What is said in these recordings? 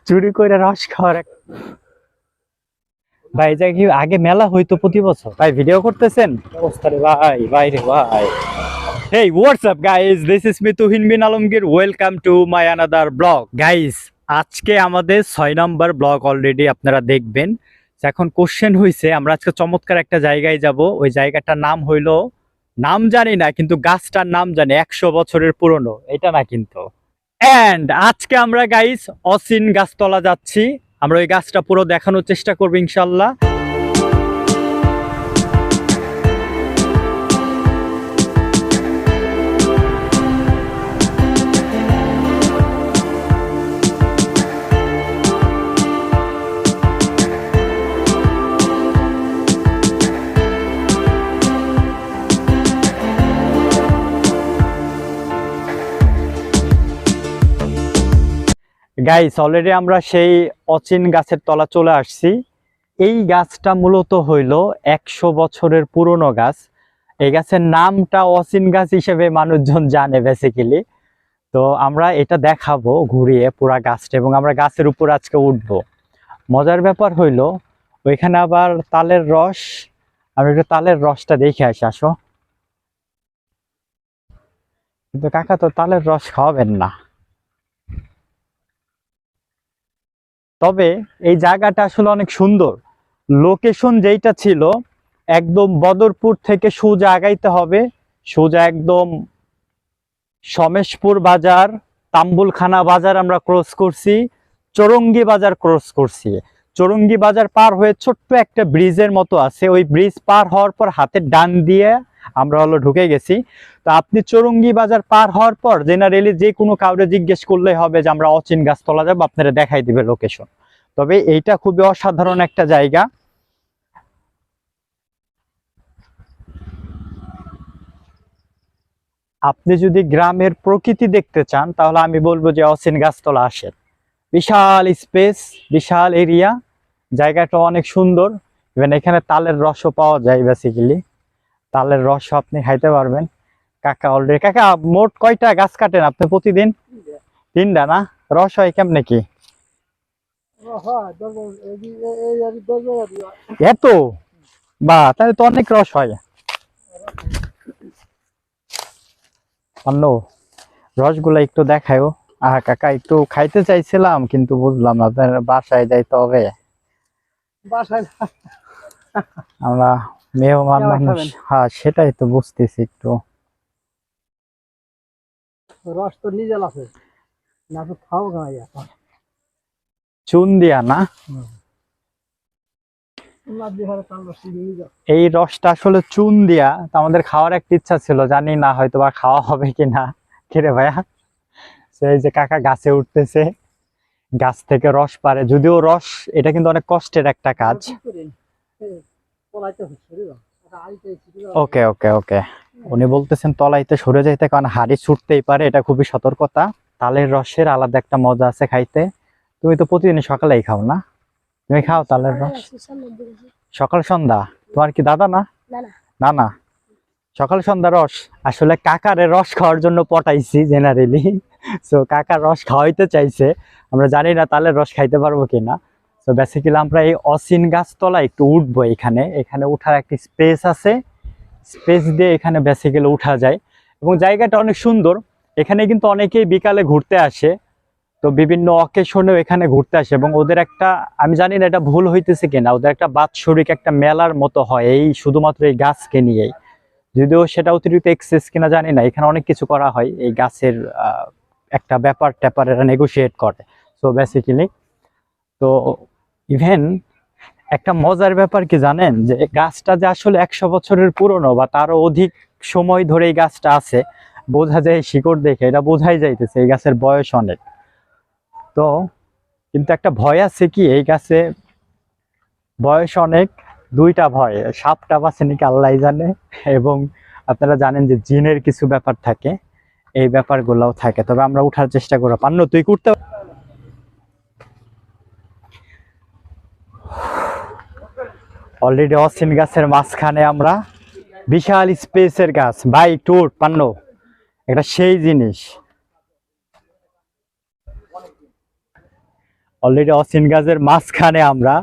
চুরি করে রস খাওয়ার ভাই এটা কি আগে মেলা হইতো প্রতি বছর? ভাই ভিডিও করতেছেন অবস্থা রে ভাই, ভাই রে ভাই। Hey, what's up guys? This is me Tuhin bin Alamgir. Welcome to my another vlog. Guys, আজকে আমাদের 6 নম্বর ব্লগ অলরেডি আপনারা দেখবেন। এখন কোশ্চেন হইছে আমরা আজকে চমৎকার একটা জায়গায় যাব। ওই জায়গাটার নাম হইলো, নাম জানি না কিন্তু গাছটার নাম জানি, 100 বছরের পুরনো, এটা না কিন্তু। এন্ড আজকে আমরা গাইস অসিন গাছতলা যাচ্ছি। আমরা ওই গাছটা পুরো দেখানোর চেষ্টা করবো ইনশাল্লাহ। গাইস অলরেডি আমরা সেই অচিন গাছের তলা চলে আসছি। এই গাছটা মূলত হইলো 100 বছরের পুরনো গাছ। এই গাছের নামটা অচিন গাছ হিসেবে মানুষজন জানে বেসিক্যালি। তো আমরা এটা দেখাবো ঘুরিয়ে পুরা গাছটা, এবং আমরা গাছের উপর আজকে উঠবো। মজার ব্যাপার হইলো ওইখানে আবার তালের রস, আমি একটু তালের রসটা দেখে আসি, আসো। কিন্তু কাকা তো তালের রস খাওয়াবেন না। তবে এই জায়গাটা আসলে অনেক সুন্দর। লোকেশন যেইটা ছিল একদম বদরপুর থেকে সোজা আগাইতে হবে, সোজা একদম সমেশপুর বাজার, তাম্বুলখানা বাজার আমরা ক্রস করছি, চৌরঙ্গি বাজার ক্রস করছি। চৌরঙ্গি বাজার পার হয়ে ছোট্ট একটা ব্রিজের মতো আছে, ওই ব্রিজ পার হওয়ার পর হাতের ডান দিয়ে আমরা হলো ঢুকে গেছি। তো আপনি চৌরঙ্গি বাজার পার হওয়ার পর জেনারেলি যে কোনো কাউরে জিজ্ঞেস করলেই হবে যে আমরা অচিন গাছতলা যাবো, আপনারা দেখাই দিবে লোকেশন। তবে এইটা খুবই অসাধারণ একটা জায়গা। আপনি যদি গ্রামের প্রকৃতি দেখতে চান তাহলে আমি বলবো যে অচিন গাছতলা আসেন। বিশাল স্পেস, বিশাল এরিয়া, জায়গাটা অনেক সুন্দর। ইভেন এখানে তালের রসও পাওয়া যায়, বেসিক্যালি তালের রসও আপনি খাইতে পারবেন। কাকা অলরেডি, কাকা মোট কয়টা গাছ কাটেন আপনি প্রতিদিন? 3টা না? রস হয় কেমনে কি এত? বা তাহলে তো অনেক রস হয়। অন্য রসগুলা একটু দেখায়ও। কাকা একটু খাইতে চাইছিলাম কিন্তু বুঝলাম না, আপনার বাসায় যাইতে হবে। আমরা মেহমান মানুষ, হ্যাঁ সেটাই তো বুঝতেছি। একটু রস তো নিজের আছে না, তো খাও গাইয়া চুন দিয়া না। এই রসটা আসলে চুন দিয়া, তো আমাদের খাওয়ার একটা ইচ্ছা ছিল, জানি না হয়তো বা খাওয়া হবে কিনা। কিরে ভাইয়া, এই যে কাকা গাছে উঠতেছে, গাছ থেকে রস পারে, যদিও রস এটা কিন্তু অনেক কষ্টের একটা কাজ। ওকে ওকে ওকে, উনি বলতেছেন তলাইতে সরে যাইতে, কারণ হাড়ি ছুটতেই পারে, এটা খুবই সতর্কতা। তালের রসের আলাদা একটা মজা আছে খাইতে। তুমি তো প্রতিদিন সকালেই খাও না? তুমি খাও তালের রস সকাল সন্ধ্যা? তোমার কি দাদা না? না না, সকাল সন্ধ্যা রস। আসলে কাকারে রস খাওয়ার জন্য পটাইছি জেনারেলি, সো কাকা রস খাওয়াইতে চাইছে। আমরা জানি না তালের রস খাইতে পারবো কিনা। তো বেসিক্যালি আমরা এই অচিন গাছতলা একটু উঠবো। এখানে এখানে উঠার একটা স্পেস আছে, স্পেস দিয়ে এখানে বেসিক্যালি উঠা যায়, এবং জায়গাটা অনেক সুন্দর। এখানে কিন্তু অনেকেই বিকালে ঘুরতে আসে, তো বিভিন্ন অকেশনেও এখানে ঘুরতে আসে, এবং ওদের একটা, আমি জানি না এটা ভুল হইতেছে কিনা, ওদের একটা বাৎসরিক একটা মেলার মতো হয় এই শুধুমাত্র এই গাছকে নিয়েই। যদিও সেটা অতিরিক্ত এক্সেস কিনা জানি না, এখানে অনেক কিছু করা হয় এই গাছের একটা ব্যাপার ট্যাপার এরা নেগোশিয়েট করে। সো বেসিক্যালি তো ইভেন একটা মজার ব্যাপার কি জানেন, যে গাছটা যে আসলে 100 বছরের পুরনো বা তারও অধিক সময় ধরে এই গাছটা আছে, বোঝা যায় শিকড় দেখে, এটা বোঝাই যাইতেছে এই গাছের বয়স অনেক। তো কিন্তু একটা ভয় আছে কি এই গাছে, বয়স অনেক, দুইটা ভয়, সাপটা বাঁচে নাকি আল্লাহ জানে, এবং আপনারা জানেন যে জিনের কিছু ব্যাপার থাকে, এই ব্যাপারগুলোও থাকে। তবে আমরা উঠার চেষ্টা করবো। পান্ন তুই করতে অলরেডি অসিন গাছের মাঝখানে আমরা, বিশাল স্পেসের গাছ ভাই, টুর পান্ন একটা সেই জিনিস। অলরেডি অচিন গাছের মাঝখানে আমরা।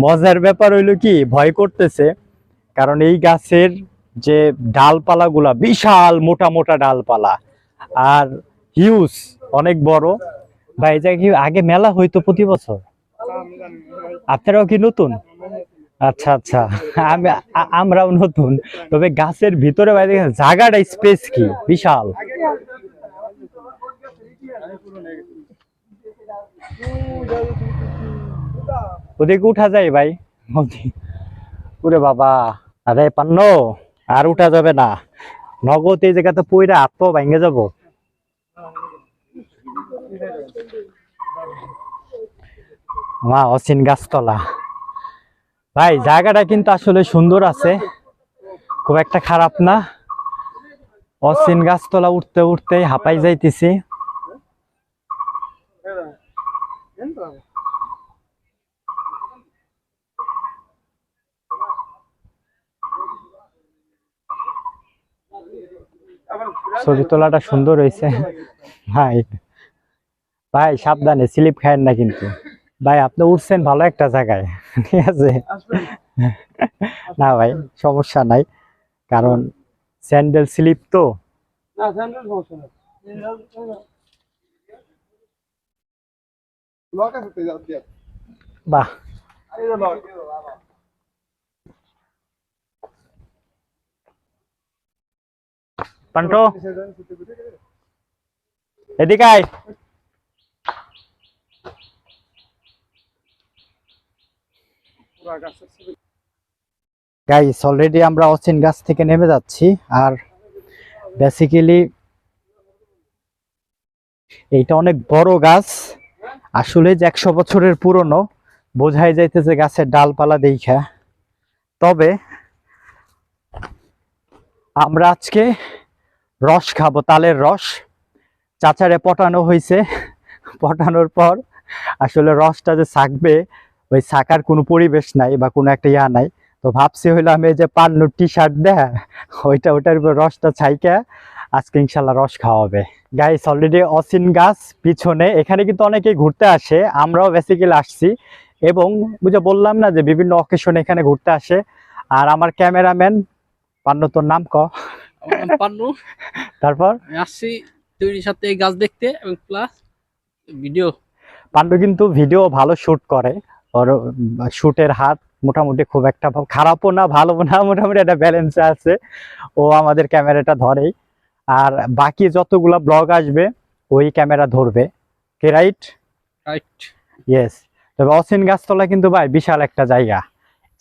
মজার ব্যাপার হইলো কি, ভয় করতেছে, কারণ এই গাছের যে ডালপালাগুলা বিশাল মোটা মোটা ডালপালা, আর হিউজ, অনেক বড়। বা এই জায়গায় কি আগে মেলা হইতো প্রতি বছর? আপনারাও কি নতুন? আচ্ছা আচ্ছা, আমরাও নতুন। তবে গাছের ভিতরে বাইরে জায়গাটা, স্পেস কি বিশাল। ওদিকে উঠা যায় ভাই? ওরে বাবা, আরে পান্নো, আর উঠা যাবে না। নগদ এই জায়গাতে পইরা হাত পা ভেঙে যাবো। মা অচিন গাছতলা ভাই, জায়গাটা কিন্তু আসলে সুন্দর আছে, খুব একটা খারাপ না। অচিন গাছতলা উঠতে উঠতে হাঁপাই যাইতেছি। ছবি তোলাটা সুন্দর হয়েছে ভাই। ভাই সাবধানে, স্লিপ খায়েন না কিন্তু। ভাই আপনি উঠছেন ভালো একটা জায়গায়, ঠিক আছে? না ভাই সমস্যা নাই, কারণ স্যান্ডেল স্লিপ তো। বাহ, পান্টো এদিকে আয়। গাইস অলরেডি আমরা অচিন গাছ থেকে নেমে যাচ্ছি। আর বেসিক্যালি এইটা অনেক বড় গাছ, আসলে যে 100 বছরের পুরনো, বোঝাই যাইতেছে গাছের ডালপালা দেখা। তবে আমরা আজকে রস খাবো, তালের রস। চাচারে পটানো হয়েছে, পটানোর পর আসলে রসটা যে ছাকবে, ওই ছাকার কোনো পরিবেশ নাই বা কোনো একটা ইয়া নাই। তো ভাবছি হইলো আমি এই যে পান্নুর টি শার্ট দেয়, ওইটার উপর রসটা ছাইকা আজকে ইনশাল্লাহ রস খাওয়াবে। গাইস অলরেডি অচিন গাছ পিছনে, এখানে কিন্তু অনেকেই ঘুরতে আসে, আমরাও বেসিক্যালি আসছি। এবং বুঝে বললাম না যে বিভিন্ন অকেশনে এখানে ঘুরতে আসে। আর আমার ক্যামেরাম্যান পান্নু, তোর নাম ক? পান্নু। তারপর আমি আসছি তৈরির সাথে গাছ দেখতে এবং প্লাস ভিডিও। পান্ডু কিন্তু ভিডিও ভালো শুট করে, ওর শুটের হাত মোটামুটি খুব একটা খারাপও না ভালো না, মোটামুটি একটা ব্যালেন্সে আছে। ও আমাদের ক্যামেরাটা ধরেই, আর বাকি যতগুলা ব্লগ আসবে ওই ক্যামেরা ধরবে। কে রাইট? রাইট। ইয়েস। তবে অচিন গাছতলা কিন্তু ভাই বিশাল একটা জায়গা,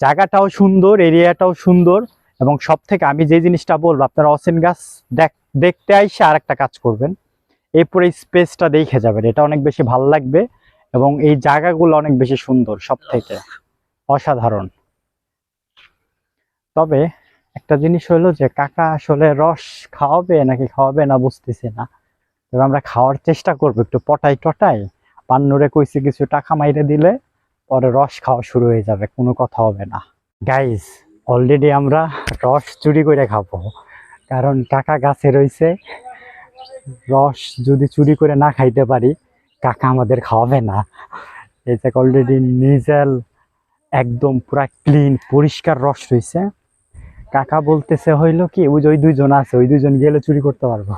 জায়গাটাও সুন্দর, এরিয়াটাও সুন্দর। এবং সব থেকে আমি যে জিনিসটা বলবো, আপনারা অচিন গাছ দেখতে আইসে আর একটা কাজ করবেন, এরপরে স্পেসটা দেখে যাবেন, এটা অনেক বেশি ভালো লাগবে। এবং এই জায়গাগুলো অনেক বেশি সুন্দর, সব থেকে অসাধারণ। তবে একটা জিনিস হলো যে কাকা আসলে রস খাওয়াবে নাকি খাওয়াবে না বুঝতেছি না। তবে আমরা খাওয়ার চেষ্টা করবো, একটু পটাই টটাই। পান্নুরে কইছি কিছু টাকা মাইরে দিলে পরে রস খাওয়া শুরু হয়ে যাবে, কোনো কথা হবে না। গাইজ অলরেডি আমরা রস চুরি করে খাবো, কারণ কাকা গাছে রয়েছে। রস যদি চুরি করে না খাইতে পারি, কাকা আমাদের খাওয়াবে না। এই যে অলরেডি নিজেল একদম পুরা ক্লিন পরিষ্কার রস রয়েছে। কাকা বলতেছে হইলো কি, ওই যে ওই দুইজন আছে, ওই দুইজন গেলে চুরি করতে পারবো।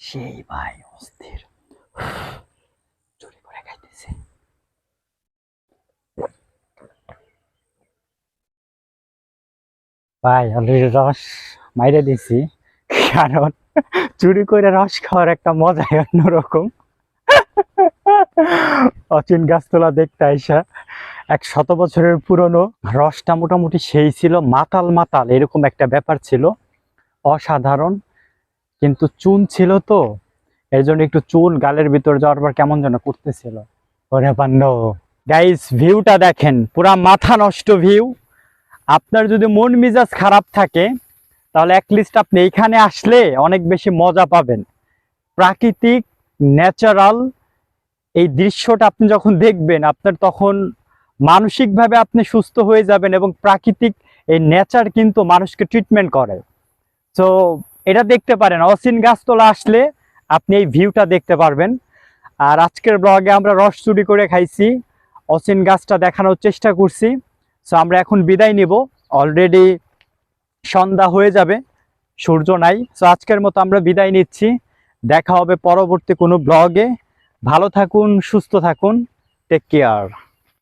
সেই ভাই অস্থির, চুরি করে খাইতেছে। ভাই অলরেডি রস মাইরে দিছি, কারণ চুরি করে রস খাওয়ার একটা মজাই অন্যরকম। অচিন গাছতলা দেখতে আইসা 100 বছরের পুরনো, রসটা মোটামুটি সেই ছিল, মাতাল মাতাল এরকম একটা ব্যাপার ছিল, অসাধারণ। কিন্তু চুন ছিল তো, এর জন্য একটু চুন গালের ভিতর যাওয়ার পর কেমন যেন করতেছিল। ওরে পান্ড, গাইস ভিউটা দেখেন, পুরা মাথা নষ্ট ভিউ। আপনার যদি মন মেজাজ খারাপ থাকে তাহলে অ্যাটলিস্ট আপনি এইখানে আসলে অনেক বেশি মজা পাবেন। প্রাকৃতিক ন্যাচারাল এই দৃশ্যটা আপনি যখন দেখবেন আপনার তখন মানসিকভাবে আপনি সুস্থ হয়ে যাবেন, এবং প্রাকৃতিক এই নেচার কিন্তু মানুষকে ট্রিটমেন্ট করে। তো এটা দেখতে পারেন, অচিন গাছতলা আসলে আপনি এই ভিউটা দেখতে পারবেন। আর আজকের ব্লগে আমরা রস চুরি করে খাইছি, অচিন গাছটা দেখানোর চেষ্টা করছি। সো আমরা এখন বিদায় নিব, অলরেডি সন্ধ্যা হয়ে যাবে, সূর্য নাই। সো আজকের মতো আমরা বিদায় নিচ্ছি, দেখা হবে পরবর্তী কোনো ব্লগে। ভালো থাকুন, সুস্থ থাকুন, টেক কেয়ার।